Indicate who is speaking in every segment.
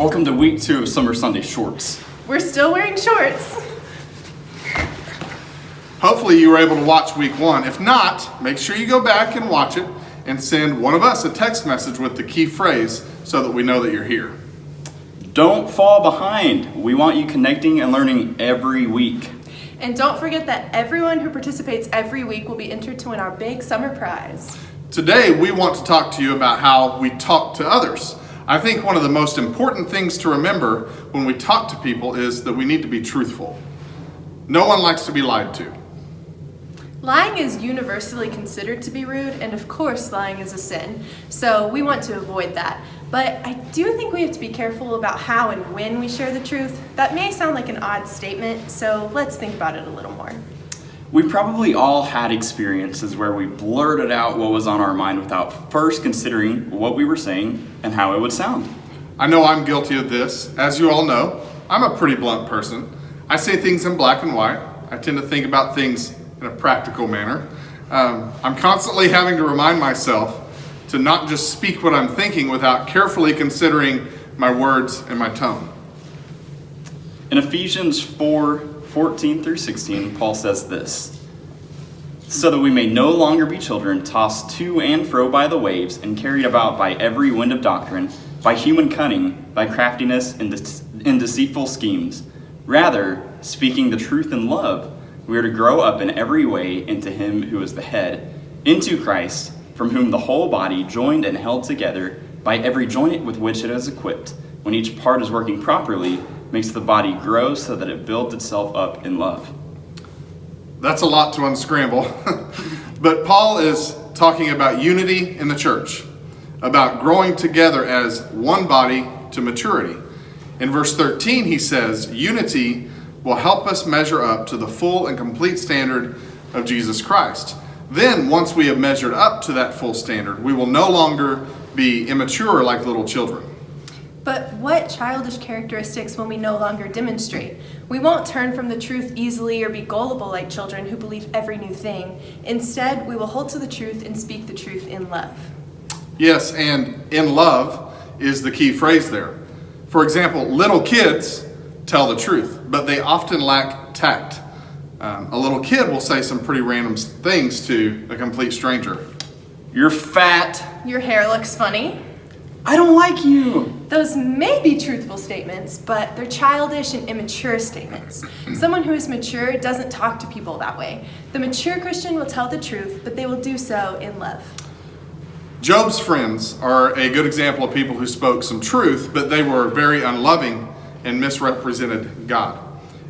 Speaker 1: Welcome to week 2 of Summer Sunday Shorts.
Speaker 2: We're still wearing shorts.
Speaker 3: Hopefully you were able to watch week 1. If not, make sure you go back and watch it and send one of us a text message with the key phrase so that we know that you're here.
Speaker 1: Don't fall behind. We want you connecting and learning every week.
Speaker 2: And don't forget that everyone who participates every week will be entered to win our big summer prize.
Speaker 3: Today we want to talk to you about how we talk to others. I think one of the most important things to remember when we talk to people is that we need to be truthful. No one likes to be lied to.
Speaker 2: Lying is universally considered to be rude, and of course lying is a sin, so we want to avoid that. But I do think we have to be careful about how and when we share the truth. That may sound like an odd statement, so let's think about it a little more.
Speaker 1: We probably all had experiences where we blurted out what was on our mind without first considering what we were saying and how it would sound.
Speaker 3: I know I'm guilty of this. As you all know, I'm a pretty blunt person. I say things in black and white. I tend to think about things in a practical manner. I'm constantly having to remind myself to not just speak what I'm thinking without carefully considering my words and my tone.
Speaker 1: In Ephesians 4:14 through 16, Paul says this: "So that we may no longer be children, tossed to and fro by the waves, and carried about by every wind of doctrine, by human cunning, by craftiness and deceitful schemes. Rather, speaking the truth in love, we are to grow up in every way into him who is the head, into Christ, from whom the whole body, joined and held together by every joint with which it is equipped, when each part is working properly, makes the body grow so that it builds itself up in love."
Speaker 3: That's a lot to unscramble. But Paul is talking about unity in the church, about growing together as one body to maturity. In verse 13, he says, unity will help us measure up to the full and complete standard of Jesus Christ. Then, once we have measured up to that full standard, we will no longer be immature like little children.
Speaker 2: But what childish characteristics will we no longer demonstrate? We won't turn from the truth easily or be gullible like children who believe every new thing. Instead, we will hold to the truth and speak the truth in love.
Speaker 3: Yes, and in love is the key phrase there. For example, little kids tell the truth, but they often lack tact. A little kid will say some pretty random things to a complete stranger.
Speaker 1: "You're fat."
Speaker 2: Your hair looks funny.
Speaker 1: "I don't like you."
Speaker 2: Those may be truthful statements, but they're childish and immature statements. Someone who is mature doesn't talk to people that way. The mature Christian will tell the truth, but they will do so in love.
Speaker 3: Job's friends are a good example of people who spoke some truth, but they were very unloving and misrepresented God.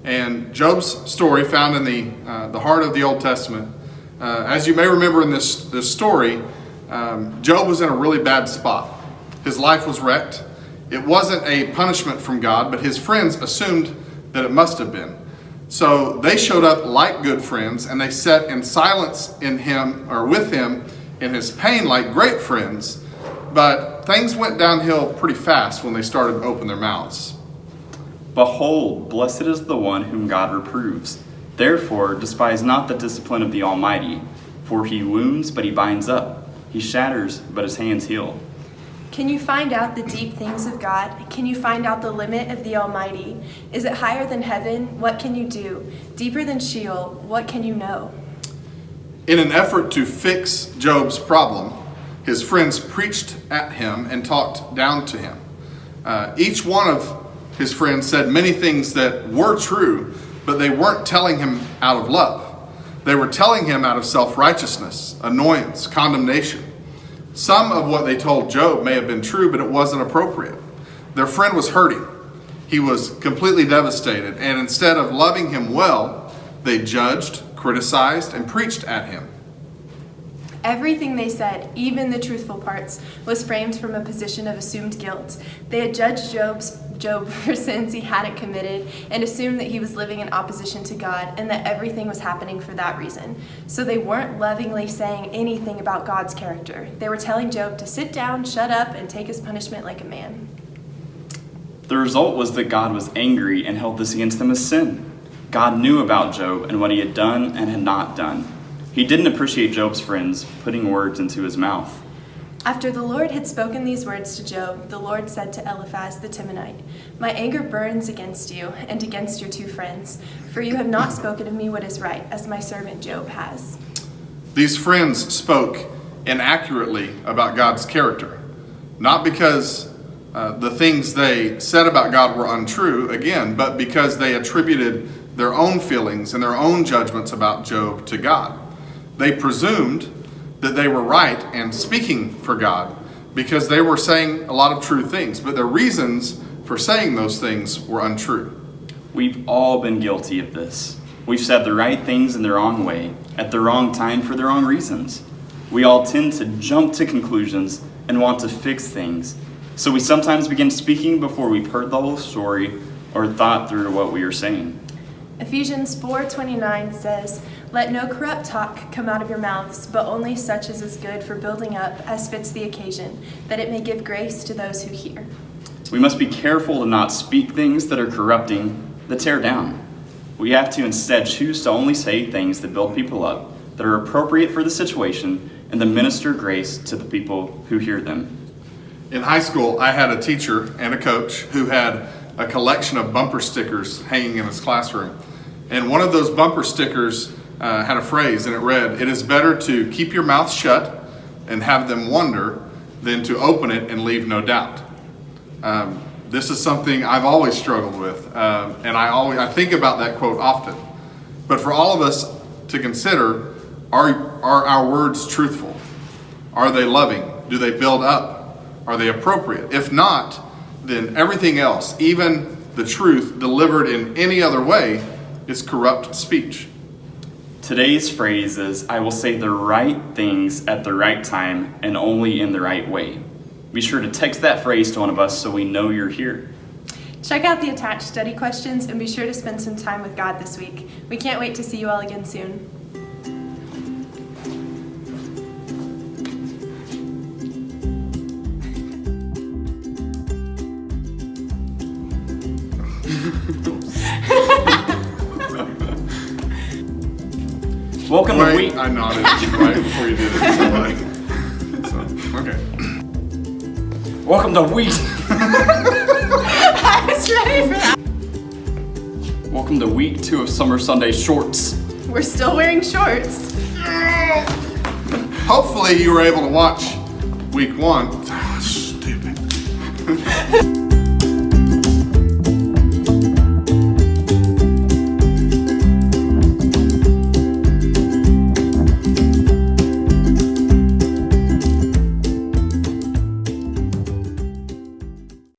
Speaker 3: And Job's story, found in the heart of the Old Testament, as you may remember in this story, Job was in a really bad spot. His life was wrecked. It wasn't a punishment from God, but his friends assumed that it must have been. So they showed up like good friends, and they sat in silence in him, or with him, in his pain like great friends. But things went downhill pretty fast when they started to open their mouths.
Speaker 1: "Behold, blessed is the one whom God reproves. Therefore, despise not the discipline of the Almighty, for he wounds, but he binds up. He shatters, but his hands heal."
Speaker 2: Can you find out the deep things of God? Can you find out the limit of the Almighty? Is it higher than heaven? What can you do? Deeper than Sheol? What can you know?
Speaker 3: In an effort to fix Job's problem, his friends preached at him and talked down to him. Each one of his friends said many things that were true, but they weren't telling him out of love. They were telling him out of self-righteousness, annoyance, condemnation. Some of what they told Job may have been true, but it wasn't appropriate. Their friend was hurting. He was completely devastated, and instead of loving him well, they judged, criticized, and preached at him.
Speaker 2: Everything they said, even the truthful parts, was framed from a position of assumed guilt. They had judged Job for sins he hadn't committed and assumed that he was living in opposition to God and that everything was happening for that reason. So they weren't lovingly saying anything about God's character. They were telling Job to sit down, shut up, and take his punishment like a man.
Speaker 1: The result was that God was angry and held this against them as sin. God knew about Job and what he had done and had not done. He didn't appreciate Job's friends putting words into his mouth.
Speaker 2: After the Lord had spoken these words to Job, the Lord said to Eliphaz the Temanite, "My anger burns against you and against your two friends, for you have not spoken of me what is right, as my servant Job has."
Speaker 3: These friends spoke inaccurately about God's character, not because the things they said about God were untrue, again, but because they attributed their own feelings and their own judgments about Job to God. They presumed that they were right and speaking for God because they were saying a lot of true things, but their reasons for saying those things were untrue.
Speaker 1: We've all been guilty of this. We've said the right things in the wrong way, at the wrong time for the wrong reasons. We all tend to jump to conclusions and want to fix things. So we sometimes begin speaking before we've heard the whole story or thought through what we are saying.
Speaker 2: Ephesians 4:29 says, "Let no corrupt talk come out of your mouths, but only such as is good for building up as fits the occasion, that it may give grace to those who hear."
Speaker 1: We must be careful to not speak things that are corrupting, that tear down. We have to instead choose to only say things that build people up, that are appropriate for the situation, and that minister grace to the people who hear them.
Speaker 3: In high school, I had a teacher and a coach who had a collection of bumper stickers hanging in his classroom. And one of those bumper stickers had a phrase, and it read, "It is better to keep your mouth shut and have them wonder than to open it and leave no doubt." This is something I've always struggled with, and I think about that quote often. But for all of us to consider, are our words truthful? Are they loving? Do they build up? Are they appropriate? If not, then everything else, even the truth delivered in any other way, is corrupt speech.
Speaker 1: Today's phrase is, "I will say the right things at the right time and only in the right way." Be sure to text that phrase to one of us so we know you're here.
Speaker 2: Check out the attached study questions and be sure to spend some time with God this week. We can't wait to see you all again soon.
Speaker 1: Welcome to week.
Speaker 3: I nodded right before you did it. Okay.
Speaker 1: Welcome to week.
Speaker 2: I was ready for that.
Speaker 1: Welcome to week 2 of Summer Sunday Shorts.
Speaker 2: We're still wearing shorts.
Speaker 3: Hopefully you were able to watch week 1. That was stupid.